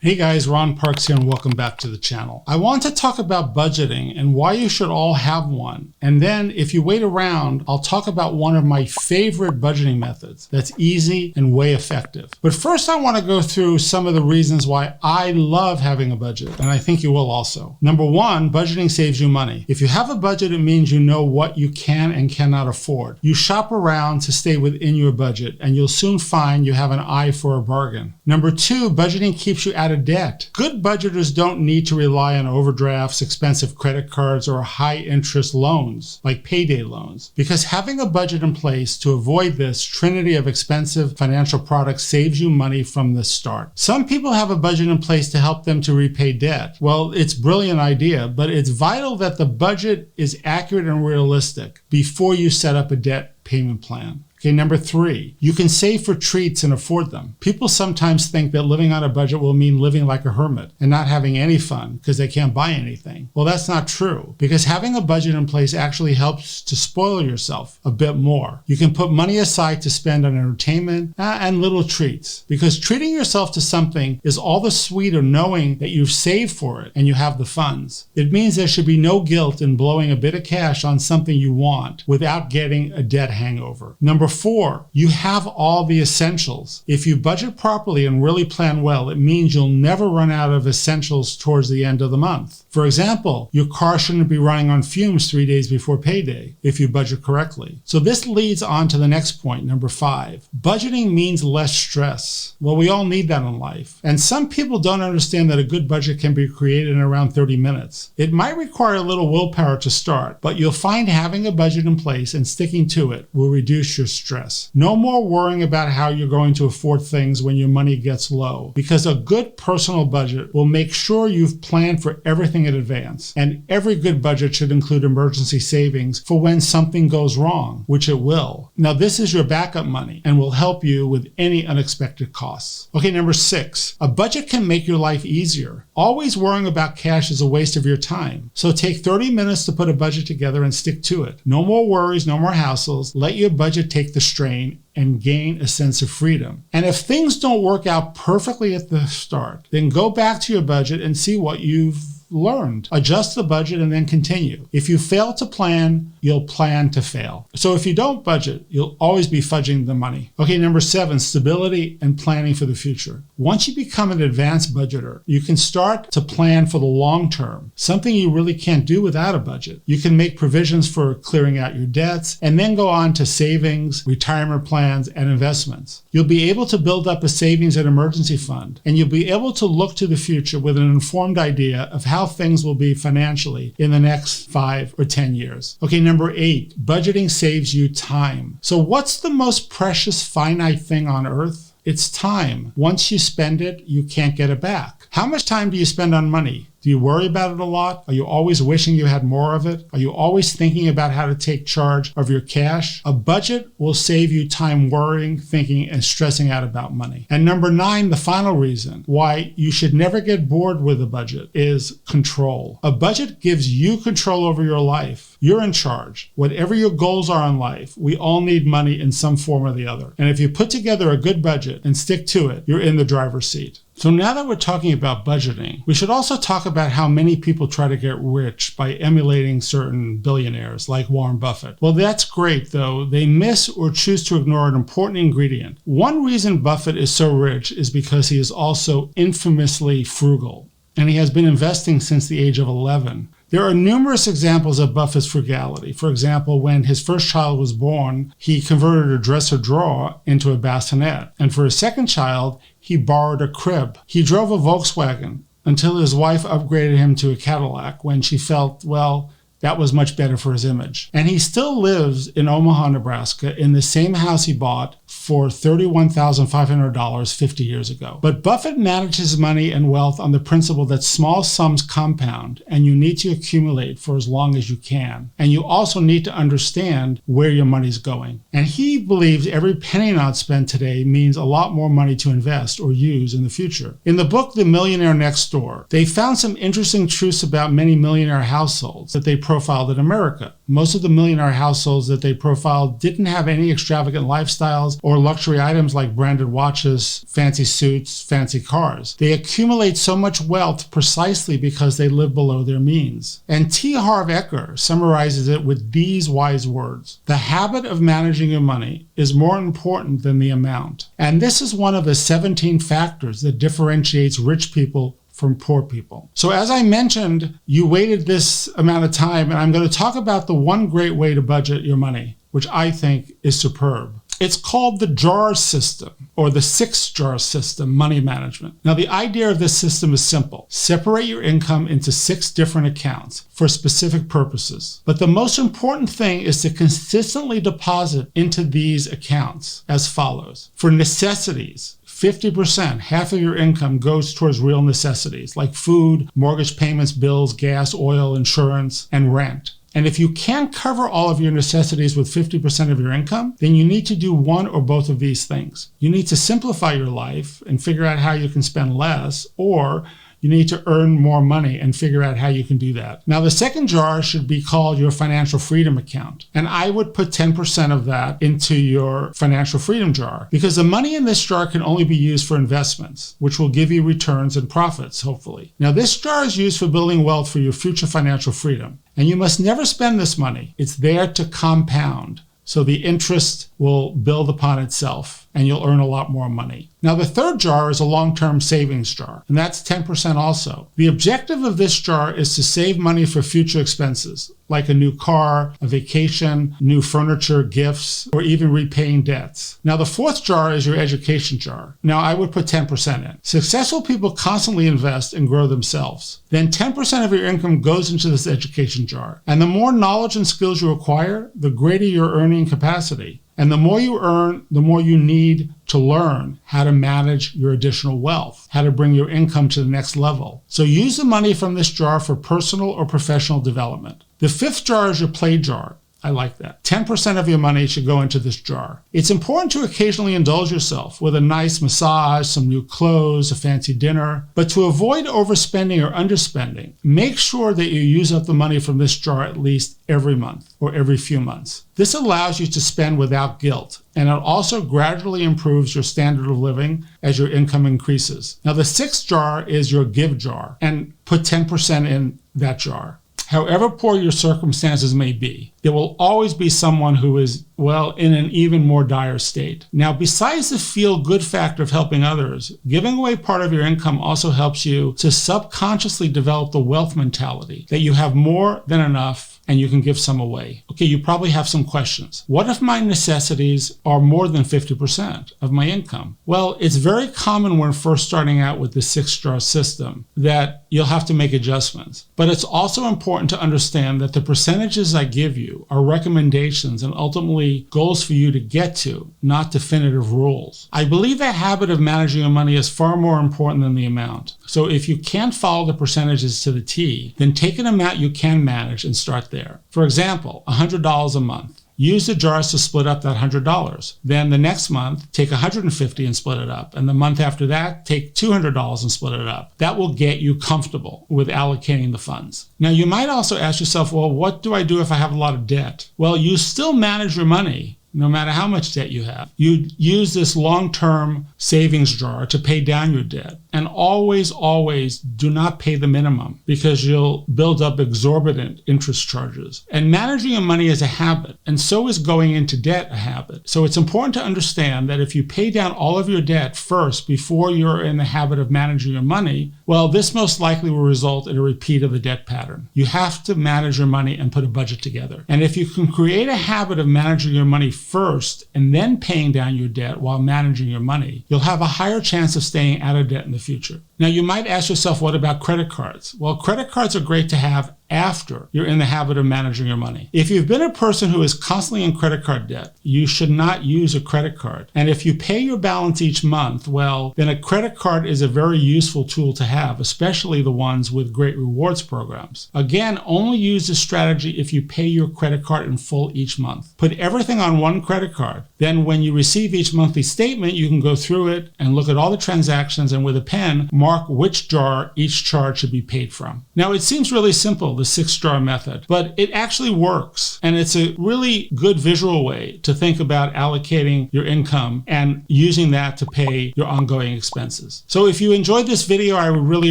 Hey guys, Ron Parks here and welcome back to the channel. I want to talk about budgeting and why you should all have one. And then if you wait around, I'll talk about one of my favorite budgeting methods that's easy and way effective. But first I want to go through some of the reasons why I love having a budget, and I think you will also. Number one, budgeting saves you money. If you have a budget, it means you know what you can and cannot afford. You shop around to stay within your budget and you'll soon find you have an eye for a bargain. Number two, budgeting keeps you out of debt. Good budgeters don't need to rely on overdrafts, expensive credit cards, or high interest loans like payday loans, because having a budget in place to avoid this trinity of expensive financial products saves you money from the start. Some people have a budget in place to help them to repay debt. Well, it's a brilliant idea, but it's vital that the budget is accurate and realistic before you set up a debt payment plan. Okay, number three, you can save for treats and afford them. People sometimes think that living on a budget will mean living like a hermit and not having any fun because they can't buy anything. Well, that's not true, because having a budget in place actually helps to spoil yourself a bit more. You can put money aside to spend on entertainment and little treats, because treating yourself to something is all the sweeter knowing that you've saved for it and you have the funds. It means there should be no guilt in blowing a bit of cash on something you want without getting a debt hangover. Number four, you have all the essentials. If you budget properly and really plan well, it means you'll never run out of essentials towards the end of the month. For example, your car shouldn't be running on fumes 3 days before payday if you budget correctly. So this leads on to the next point, number five. Budgeting means less stress. Well, we all need that in life. And some people don't understand that a good budget can be created in around 30 minutes. It might require a little willpower to start, but you'll find having a budget in place and sticking to it will reduce your stress. No more worrying about how you're going to afford things when your money gets low, because a good personal budget will make sure you've planned for everything in advance. And every good budget should include emergency savings for when something goes wrong, which it will. Now, this is your backup money and will help you with any unexpected costs. Okay, number six, a budget can make your life easier. Always worrying about cash is a waste of your time. So take 30 minutes to put a budget together and stick to it. No more worries, no more hassles. Let your budget take the strain and gain a sense of freedom. And if things don't work out perfectly at the start, then go back to your budget and see what you've learned. Adjust the budget and then continue. If you fail to plan, you'll plan to fail. So if you don't budget, you'll always be fudging the money. Okay, number seven, stability and planning for the future. Once you become an advanced budgeter, you can start to plan for the long term, something you really can't do without a budget. You can make provisions for clearing out your debts and then go on to savings, retirement plans, and investments. You'll be able to build up a savings and emergency fund, and you'll be able to look to the future with an informed idea of how things will be financially in the next 5 or 10 years. Okay, number eight, budgeting saves you time. So what's the most precious finite thing on earth? It's time. Once you spend it, you can't get it back. How much time do you spend on money? Do you worry about it a lot? Are you always wishing you had more of it? Are you always thinking about how to take charge of your cash? A budget will save you time worrying, thinking, and stressing out about money. And number nine, the final reason why you should never get bored with a budget is control. A budget gives you control over your life. You're in charge. Whatever your goals are in life, we all need money in some form or the other. And if you put together a good budget and stick to it, you're in the driver's seat. So now that we're talking about budgeting, we should also talk about how many people try to get rich by emulating certain billionaires like Warren Buffett. Well, that's great, though. They miss or choose to ignore an important ingredient. One reason Buffett is so rich is because he is also infamously frugal, and he has been investing since the age of 11. There are numerous examples of Buffett's frugality. For example, when his first child was born, he converted a dresser drawer into a bassinet. And for his second child, he borrowed a crib. He drove a Volkswagen until his wife upgraded him to a Cadillac when she felt, well, that was much better for his image. And he still lives in Omaha, Nebraska, in the same house he bought for $31,500 50 years ago. But Buffett manages money and wealth on the principle that small sums compound, and you need to accumulate for as long as you can. And you also need to understand where your money's going. And he believes every penny not spent today means a lot more money to invest or use in the future. In the book, The Millionaire Next Door, they found some interesting truths about many millionaire households that they profiled in America. Most of the millionaire households that they profiled didn't have any extravagant lifestyles or luxury items like branded watches, fancy suits, fancy cars. They accumulate so much wealth precisely because they live below their means. And T. Harv Eker summarizes it with these wise words: "The habit of managing your money is more important than the amount." And this is one of the 17 factors that differentiates rich people from poor people. So as I mentioned, you waited this amount of time, and I'm going to talk about the one great way to budget your money, which I think is superb. It's called the jar system, or the 6-jar system, money management. Now, the idea of this system is simple. Separate your income into 6 different accounts for specific purposes. But the most important thing is to consistently deposit into these accounts as follows. For necessities, 50%, half of your income, goes towards real necessities like food, mortgage payments, bills, gas, oil, insurance, and rent. And if you can't cover all of your necessities with 50% of your income, then you need to do one or both of these things. You need to simplify your life and figure out how you can spend less, or you need to earn more money and figure out how you can do that. Now, the second jar should be called your financial freedom account. And I would put 10% of that into your financial freedom jar, because the money in this jar can only be used for investments, which will give you returns and profits, hopefully. Now, this jar is used for building wealth for your future financial freedom. And you must never spend this money. It's there to compound. So the interest will build upon itself and you'll earn a lot more money. Now, the third jar is a long-term savings jar, and that's 10% also. The objective of this jar is to save money for future expenses, like a new car, a vacation, new furniture, gifts, or even repaying debts. Now, the fourth jar is your education jar. Now, I would put 10% in. Successful people constantly invest and grow themselves. Then 10% of your income goes into this education jar. And the more knowledge and skills you acquire, the greater your earning capacity. And the more you earn, the more you need to learn how to manage your additional wealth, how to bring your income to the next level. So use the money from this jar for personal or professional development. The fifth jar is your play jar. I like that. 10% of your money should go into this jar. It's important to occasionally indulge yourself with a nice massage, some new clothes, a fancy dinner. But to avoid overspending or underspending, make sure that you use up the money from this jar at least every month or every few months. This allows you to spend without guilt, and it also gradually improves your standard of living as your income increases. Now, the sixth jar is your give jar, and put 10% in that jar. However poor your circumstances may be, there will always be someone who is, well, in an even more dire state. Now, besides the feel-good factor of helping others, giving away part of your income also helps you to subconsciously develop the wealth mentality that you have more than enough and you can give some away. Okay, you probably have some questions. What if my necessities are more than 50% of my income? Well, it's very common when first starting out with the 6-jar system that you'll have to make adjustments. But it's also important to understand that the percentages I give you are recommendations and ultimately goals for you to get to, not definitive rules. I believe the habit of managing your money is far more important than the amount. So if you can't follow the percentages to the T, then take an amount you can manage and start there. For example, $100 a month. Use the jars to split up that $100. Then the next month, take $150 and split it up. And the month after that, take $200 and split it up. That will get you comfortable with allocating the funds. Now, you might also ask yourself, well, what do I do if I have a lot of debt? Well, you still manage your money no matter how much debt you have. You use this long-term savings jar to pay down your debt. And always, always do not pay the minimum, because you'll build up exorbitant interest charges. And managing your money is a habit, and so is going into debt a habit. So it's important to understand that if you pay down all of your debt first before you're in the habit of managing your money, well, this most likely will result in a repeat of the debt pattern. You have to manage your money and put a budget together. And if you can create a habit of managing your money first and then paying down your debt while managing your money, you'll have a higher chance of staying out of debt in the future. Now, you might ask yourself, what about credit cards? Well, credit cards are great to have after you're in the habit of managing your money. If you've been a person who is constantly in credit card debt, you should not use a credit card. And if you pay your balance each month, well, then a credit card is a very useful tool to have, especially the ones with great rewards programs. Again, only use this strategy if you pay your credit card in full each month. Put everything on one credit card. Then when you receive each monthly statement, you can go through it and look at all the transactions, and with a pen, mark which jar each charge should be paid from. Now, it seems really simple, the 6-jar method, but it actually works. And it's a really good visual way to think about allocating your income and using that to pay your ongoing expenses. So if you enjoyed this video, I would really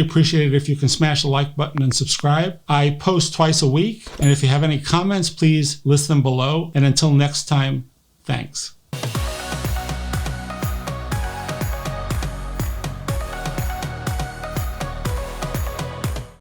appreciate it if you can smash the like button and subscribe. I post twice a week, and if you have any comments, please list them below. And until next time, thanks.